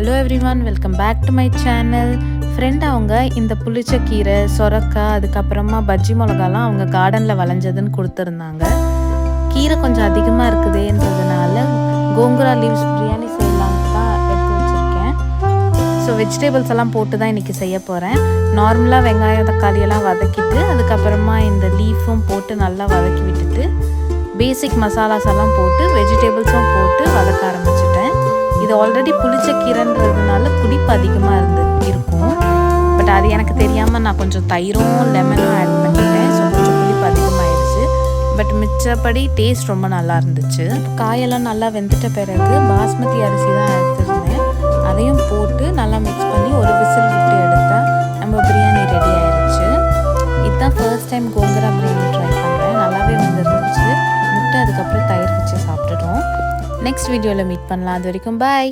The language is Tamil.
Hello everyone, welcome back to my channel. Friend அவங்க இந்த புளிச்ச கீரை, சொரக்காய், அதுக்கப்புறமா பஜ்ஜி மிளகாலாம் அவங்க கார்டனில் விளைஞ்சதுன்னு கொடுத்துருந்தாங்க. கீரை கொஞ்சம் அதிகமாக இருக்குதுன்றதுனால கோங்குரா லீவ்ஸ் பிரியாணி செய்யலான்னு தான் எடுத்து வச்சுருக்கேன். ஸோ வெஜிடபிள்ஸ் எல்லாம் போட்டு தான் இன்றைக்கி செய்ய போகிறேன். நார்மலாக வெங்காயம் தக்காளியெல்லாம் வதக்கிட்டு அதுக்கப்புறமா இந்த லீஃபும் போட்டு நல்லா வதக்கி விட்டுட்டு பேசிக் மசாலாஸ் எல்லாம் போட்டு வெஜிடபிள்ஸும் போட்டு வதக்க ஆரம்பிச்சிட்டேன். இது ஆல்ரெடி புளிச்ச கீரைன்றதுனால புளிப்பு அதிகமாக இருக்கும். பட் அது எனக்கு தெரியாமல் நான் கொஞ்சம் தயிரும் லெமனும் ஆட் பண்ணிட்டேன். ஸோ கொஞ்சம் புளிப்பு அதிகமாகிடுச்சு. பட் மிச்சப்படி டேஸ்ட் ரொம்ப நல்லா இருந்துச்சு. காயெல்லாம் நல்லா வெந்துட்ட பிறகு பாஸ்மதி அரிசி தான் எடுத்துருந்தேன். அதையும் போட்டு நல்லா மிக்ஸ் பண்ணி ஒரு விசில் விட்டு எடுத்தால் நம்ம பிரியாணி ரெடி ஆயிடுச்சு. இதுதான் first time gongura biryani try பண்ணுறேன். நல்லாவே வந்துருந்துச்சு. முட்டை அதுக்கப்புறம் தயிர் வச்சு சாப்பிட்டுட்டோம். நெக்ஸ்ட் வீடியோவில் மீட் பண்ணலாம். அது வரைக்கும் பாய்.